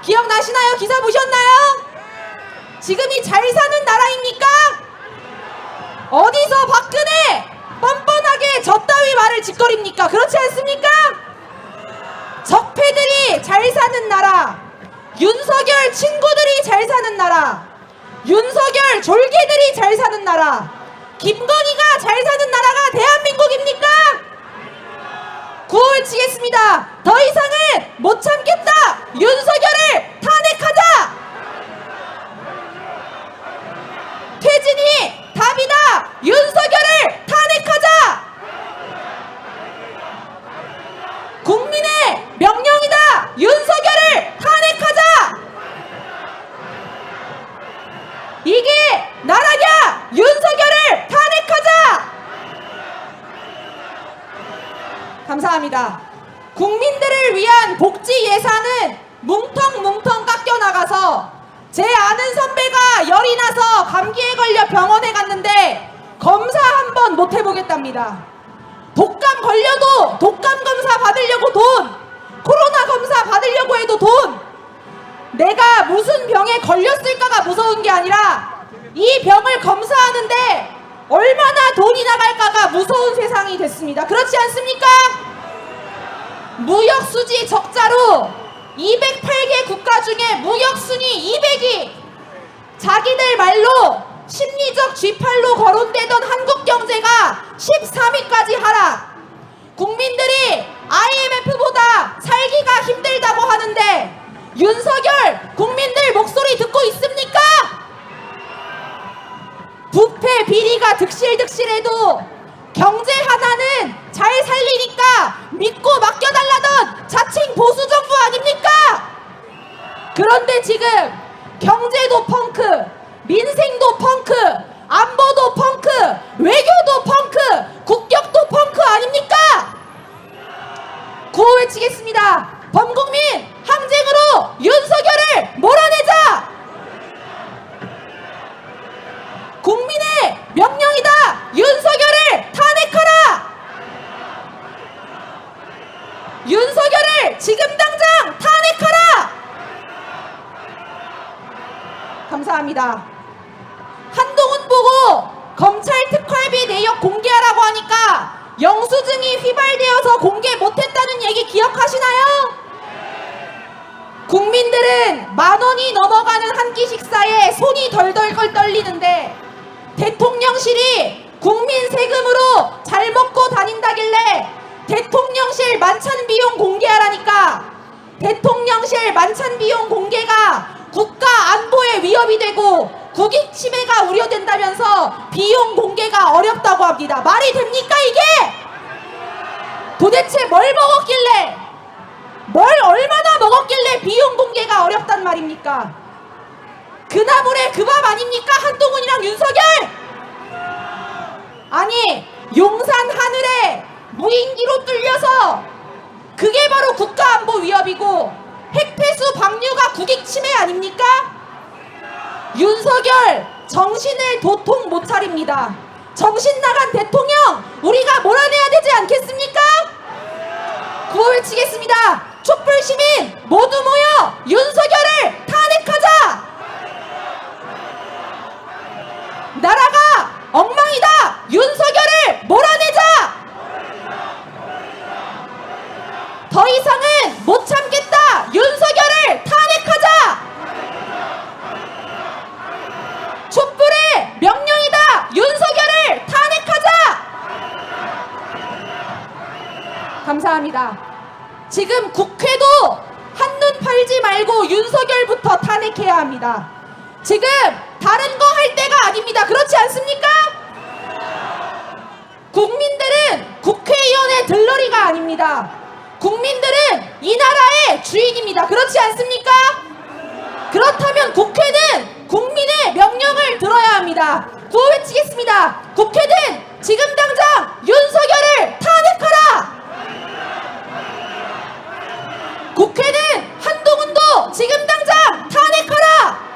Speaker 4: 기억나시나요? 기사 보셨나요? 지금이 잘 사는 나라입니까? 어디서 박근혜 뻔뻔하게 저 따위 말을 짓거립니까? 그렇지 않습니까? 적폐들이 잘 사는 나라, 윤석열 친구들이 잘 사는 나라, 윤석열 졸개들이 잘 사는 나라, 김건희가 잘 사는 나라가 대한민국입니까? 구호 외치겠습니다. 더 이상은 못 참겠다. 윤석열을 탄핵하자. 퇴진이 답이다. 윤석열을 탄핵하자. 국민의 명령이다. 윤석열을 탄핵하자. 이게 나라냐? 윤석열을 탄핵하자. 감사합니다. 국민들을 위한 복지 예산은 뭉텅뭉텅 깎여나가서 제 아는 선배가 열이 나서 감기에 걸려 병원에 갔는데 검사 한 번 못 해보겠답니다. 독감 걸려도 독감 검사 받으려고 돈, 코로나 검사 받으려고 해도 돈. 내가 무슨 병에 걸렸을까가 무서운 게 아니라 이 병을 검사하는데 얼마나 돈이 나갈까가 무서운 세상이 됐습니다. 그렇지 않습니까? 무역수지 적자로 208개 국가 중에 무역순위 200위, 자기들 말로 심리적 G8로 거론되던 한국 경제가 13위까지 하락. 국민들이 IMF보다 살기가 힘들다고 하는데 윤석열 국민들 목소리 듣고 있습니까? 부패 비리가 득실득실해도 경제 하나는 잘 살리니까 믿고 맡겨달라던 자칭 보수정부 아닙니까? 그런데 지금 경제도 펑크, 민생도 펑크, 안보도 펑크, 외교도 펑크, 국격도 펑크 아닙니까? 구호 외치겠습니다. 범국민 항쟁으로 윤석열을 몰아내자! 국민의 명령이다! 윤석열을 탄핵하라! 윤석열을 지금 당장 탄핵하라! 감사합니다. 한동훈 보고 검찰 특활비 내역 공개하라고 하니까 영수증이 휘발되어서 공개 못했다는 얘기 기억하시나요? 국민들은 10,000원이 넘어가는 한 끼 식사에 손이 덜덜 떨리는데 대통령실이 국민 세금으로 잘 먹고 다닌다길래 대통령실 만찬 비용 공개하라니까 대통령실 만찬 비용 공개가 국가 안보에 위협이 되고 국익 침해가 우려된다면서 비용 공개가 어렵다고 합니다. 말이 됩니까 이게? 도대체 뭘 먹었길래, 뭘 얼마나 먹었길래 비용 공개가 어렵단 말입니까? 그나물의 그 밥 아닙니까? 한동훈이랑 윤석열! 아니, 용산 하늘에 무인기로 뚫려서 그게 바로 국가안보 위협이고 핵폐수 방류가 국익 침해 아닙니까? 윤석열 정신을 도통 못 차립니다. 정신 나간 대통령 우리가 몰아내야 되지 않겠습니까? 구호 외치겠습니다. 촛불 시민 모두 모여 윤석열을 탄핵하자. 나라가 엉망이다. 윤석열을 몰아내자. 더 이상은 못 참겠다. 윤석열을 탄핵하자. 촛불의 명령이다. 윤석열을 탄핵하자. 감사합니다. 지금 국회도 한눈 팔지 말고 윤석열부터 탄핵해야 합니다. 지금 다른 거 할 때가 아닙니다. 그렇지 않습니까? 국민들은 국회의원의 들러리가 아닙니다. 국민들은 이 나라의 주인입니다. 그렇지 않습니까? 그렇다면 국회는 국민의 명령을 들어야 합니다. 구호 외치겠습니다. 국회는 지금 당장 윤석열을 탄핵하라. 국회는 한동훈도 지금 당장 탄핵하라.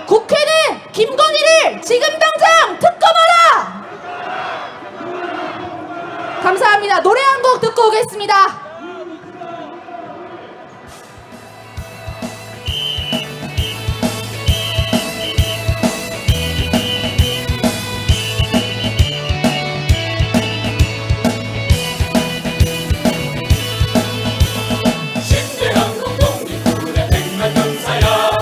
Speaker 4: 국회는 김건희를 지금 당장 특검하라. 감사합니다. 노래 한 곡 듣고 오겠습니다.
Speaker 3: 신대한국 독립군의 백만병사야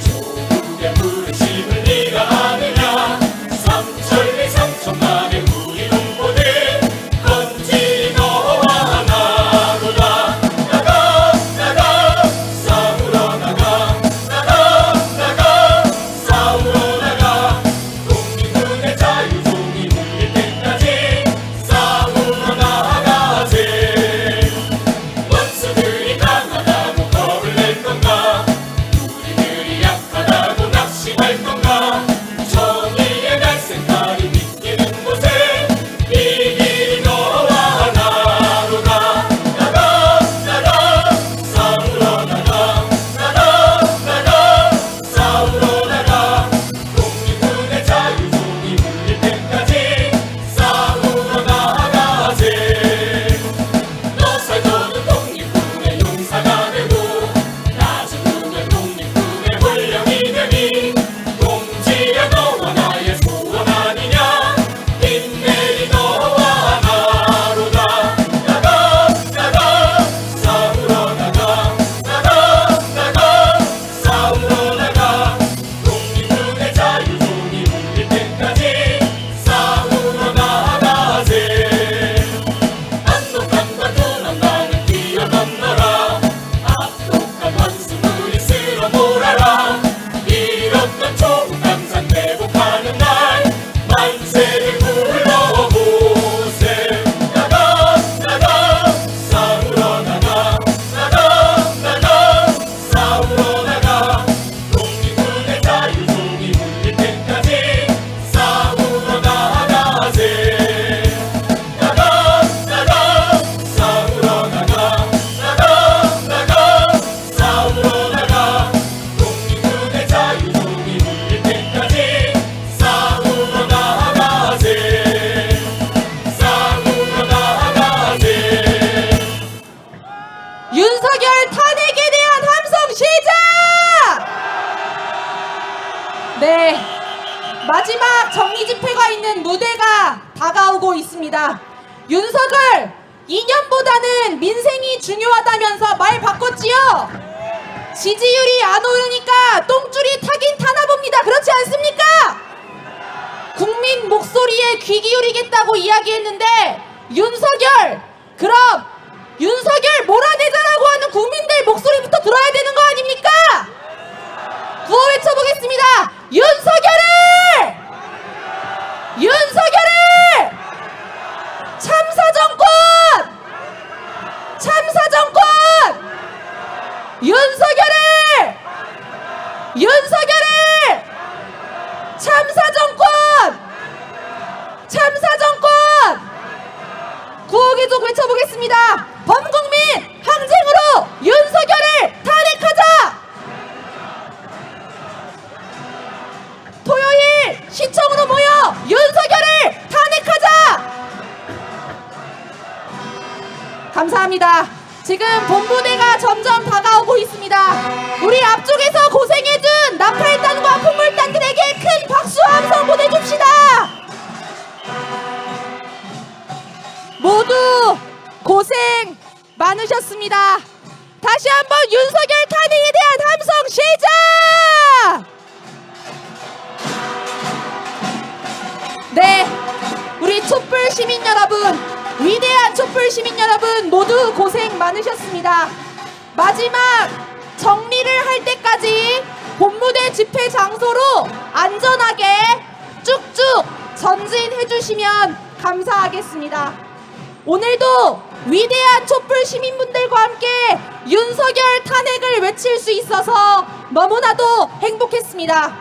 Speaker 3: 조국의 부르심을 네가 아느냐 삼천리 삼천만의 우리 동포들 건지 너와 하나로다 나가 나가 싸우러 나가 나가 나가 싸우러 나가 독립군의 자유종이 울릴 때까지 싸우러 나가세 원수들이 강하다고 겁을 낼 건가 우리들이 약하다고 낙심할 건가 정의의 날색깔이 비치는 곳에 이 길이 너와 하나로다 나가 나가 싸우러 나가 나가 나가 싸우러 나가 독립군의 자유종이 울릴 때까지 싸우러 나가세 너 살도는 독립군의 용사가 되고 나 죽으면 독립군의 권력이 되니 동지야 너와 나의 소원 아니냐 힘내리 너와 하나로다 나가 나가 싸우러 나가 나가 나가 싸우러 나가 독립군의 자유종이 울릴 때까지 싸우러 나가세 압독감과 도난당을 뛰어넘어라 압독한 원수물이 쓸어 몰아라 이렇던 조국 강산 회복하는 날 만세를 불러보세 나가 나가 싸우러 나가 나가 나가 싸우러 나가 독립군의 자유종이 울릴 때까지 싸우러 나가세 나가 나가 싸우러 나가 나가 나가 싸우러 나가 독립군의 자유종이 울릴 때까지 싸우러 나가세 싸우러 나가세
Speaker 4: 윤석열 탄핵에 대한 함성 시작! 네, 마지막 정리 집회가 있는 무대가 다가오고 있습니다. 윤석열, 2년보다는 민생이 중요하다면서 말 바꿨지요? 지지율이 안 오르니까 똥줄이 타긴 타나 봅니다. 그렇지 않습니까? 국민 목소리에 귀 기울이겠다고 이야기했는데 윤석열, 그럼 윤석열 몰아내자라고 하는 국민들 목소리부터 들어야 되는 거 아닙니까? 구호 외쳐보겠습니다. 윤석열을! 윤석열을! 참사정권! 참사정권! 윤석열을! 참사정권! 참사정권! 구호 계속 외쳐보겠습니다. 범국민 항쟁으로 윤석열을 탄핵하자! 토요일 시청으로 모여 윤석열을 탄핵하자! 감사합니다. 지금 본부대가 점점 다가오고 있습니다. 우리 앞쪽에서 고생해준 나팔단과 풍물단들에게 큰 박수와 함성 보내줍시다. 모두 고생 많으셨습니다. 다시 한번 윤석열 탄핵에 대한 함성 시작! 네, 우리 촛불 시민 여러분, 위대한 촛불 시민 여러분 모두 고생 많으셨습니다. 마지막 정리를 할 때까지 본무대 집회 장소로 안전하게 쭉쭉 전진해 주시면 감사하겠습니다. 오늘도 위대한 촛불 시민분들과 함께 윤석열 탄핵을 외칠 수 있어서 너무나도 행복했습니다.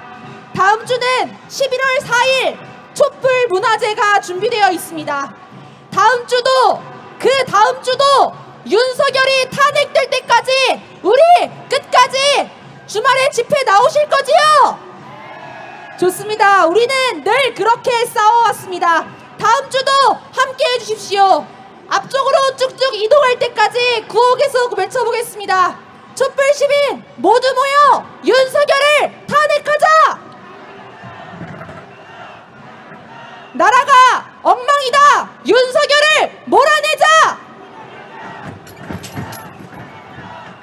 Speaker 4: 다음 주는 11월 4일 촛불 문화제가 준비되어 있습니다. 다음 주도 그 다음 주도 윤석열이 탄핵될 때까지 우리 끝까지 주말에 집회 나오실 거지요? 좋습니다. 우리는 늘 그렇게 싸워왔습니다. 다음 주도 함께 해주십시오. 앞쪽으로 쭉쭉 이동할 때까지 구호 계속 외쳐보겠습니다. 촛불 시민 모두 모여 윤석열을 탄핵하자! 나라가 엉망이다! 윤석열을 몰아내자!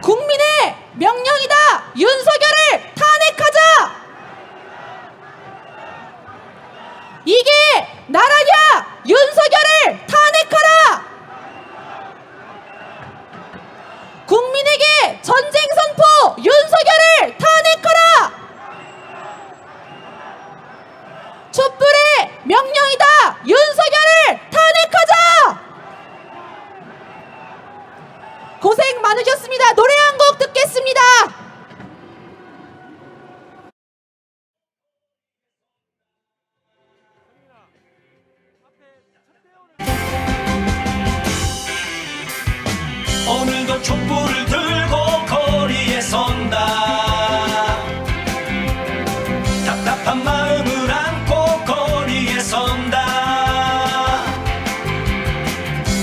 Speaker 4: 국민의 명령이다! 윤석열을 탄핵하자! 이게 나라냐! 윤석열을 탄핵하라! 국민에게 전쟁 선포! 윤석열을 탄핵하라! 촛불의 명령이다! 윤석열을 탄핵하자! 고생 많으셨습니다. 노래 한 곡 듣겠습니다.
Speaker 3: 오늘도 촛불을 들고 거리에 선다. 답답한 마음을 안고 거리에 선다.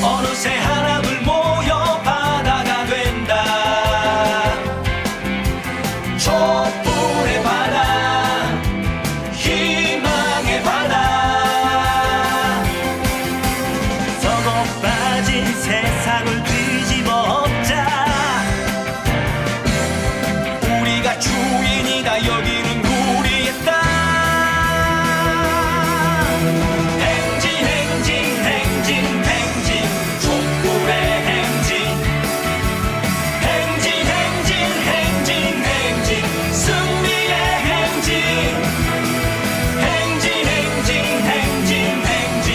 Speaker 3: 어느새 하나둘 모여 바다가 된다. 촛불의 바다, 희망의 바다. 썩어 빠진 세상을 뒤집어 엎자. 우리가 주인이다. 여기는 우리의 땅. 행진 행진 행진 행진 촛불의 행진. 행진 행진 행진 행진 승리의 행진. 행진 행진 행진 행진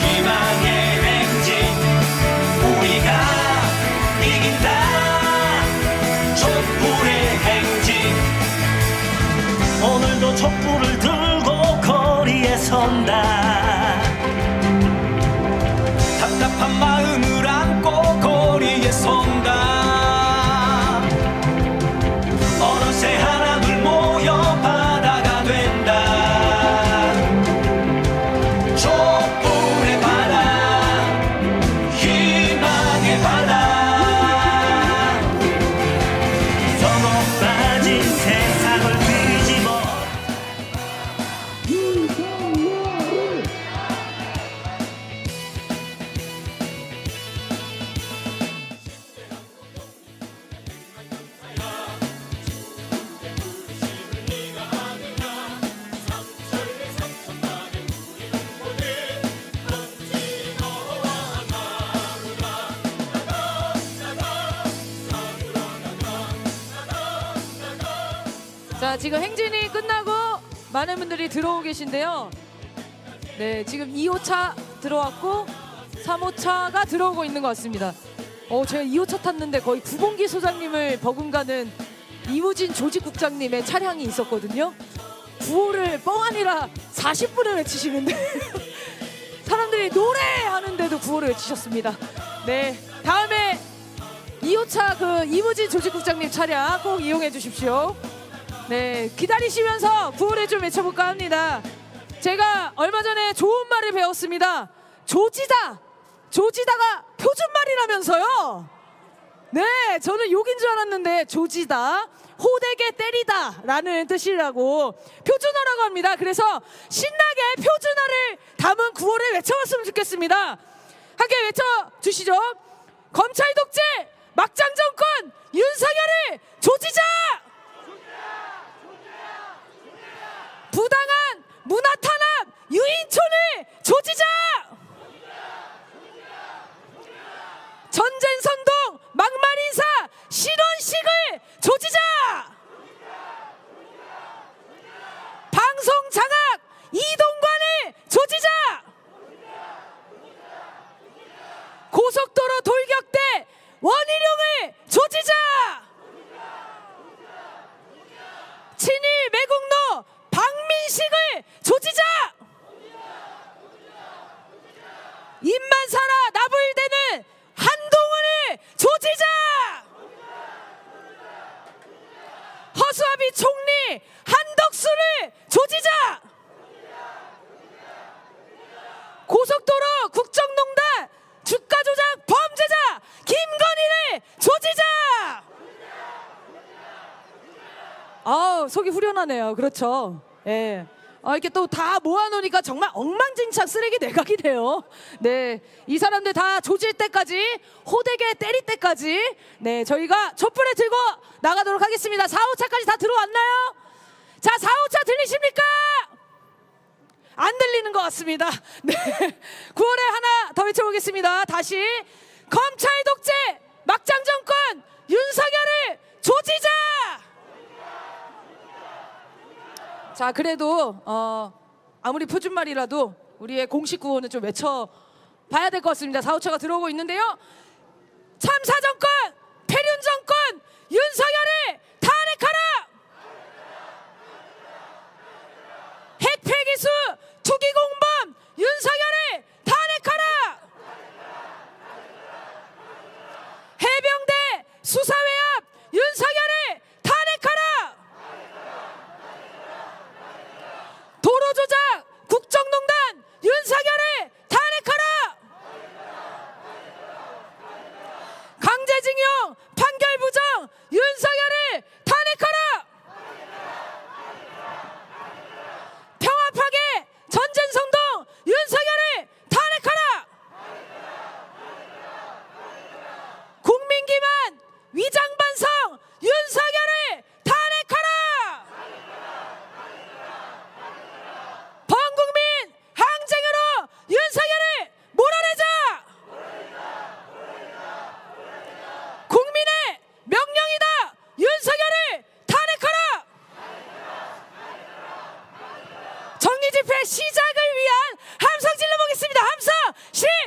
Speaker 3: 희망의 행진. 우리가 이긴다. 촛불의 행진. 오늘도 촛불을 들고 거리에 선다. 답답한 마음을 안고 거리에 선다. 어느새 하나둘 모여 바다가 된다. 촛불의 바다, 희망의 바다. 썩어 빠진 세상을 뒤집어.
Speaker 6: 자, 지금 행진이 끝나고 많은 분들이 들어오고 계신데요. 네, 지금 2호차 들어왔고 3호차가 들어오고 있는 것 같습니다. 제가 2호차 탔는데 거의 구봉기 소장님을 버금가는 이무진 조직국장님의 차량이 있었거든요. 구호를 뻥 아니라 40분을 외치시는데 사람들이 노래하는데도 구호를 외치셨습니다. 네, 다음에 2호차 그 이무진 조직국장님 차량 꼭 이용해 주십시오. 네, 기다리시면서 구호를 좀 외쳐볼까 합니다. 제가 얼마 전에 좋은 말을 배웠습니다. 조지다가 표준말이라면서요. 네, 저는 욕인 줄 알았는데 조지다, 호되게 때리다 라는 뜻이라고 표준어라고 합니다. 그래서 신나게 표준어를 담은 구호를 외쳐봤으면 좋겠습니다. 함께 외쳐주시죠. 검찰 독재 막장 정권 윤석열을 조지자! 부당한 문화 탄압 유인촌을 조지자! 전쟁 선동 막말 인사 실언식을 조지자! 방송 장악 이동관을 조지자! 고속도로 돌격대 원희룡을 조지자! 친일 매국노 박민식을 조지자! 입만 살아 나불대는 한동훈을 조지자! 허수아비 총리 한덕수를 조지자! 고속도로 국정농단 주가 조작 범죄자 김건희를 조지자! 속이 후련하네요. 그렇죠. 예. 이렇게 또 다 모아놓으니까 정말 엉망진창 쓰레기 내각이네요. 네, 이 사람들 다 조질 때까지, 호되게 때릴 때까지, 네, 저희가 촛불을 들고 나가도록 하겠습니다. 4호차까지 다 들어왔나요? 자, 4호차 들리십니까? 안 들리는 것 같습니다. 네, 9월에 하나 더 외쳐보겠습니다. 다시 검찰 독재 막장 정권 윤석열을 조지자! 자, 그래도 아무리 표준말이라도 우리의 공식 구호는 좀 외쳐봐야 될 것 같습니다. 4호차가 들어오고 있는데요. 참사 정권, 폐륜 정권, 윤석열을 탄핵하라! 핵폐기수 투기공범 윤석열을 탄핵하라! 해병대 수사외압 윤석열을 탄핵하라! 도로조작 국정농단 윤석열을 탄핵하라! 강제징용 판결 부정 윤석열을 탄핵하라! 평화파괴 전쟁성동 윤석열을 탄핵하라! 국민기만 위장반성 윤석열을 탄핵하라! 범국민 항쟁으로 윤석열을 몰아내자! 국민의 명령이다! 윤석열을 탄핵하라! 정리집회 시작을 위한 함성 질러보겠습니다. 함성 시작!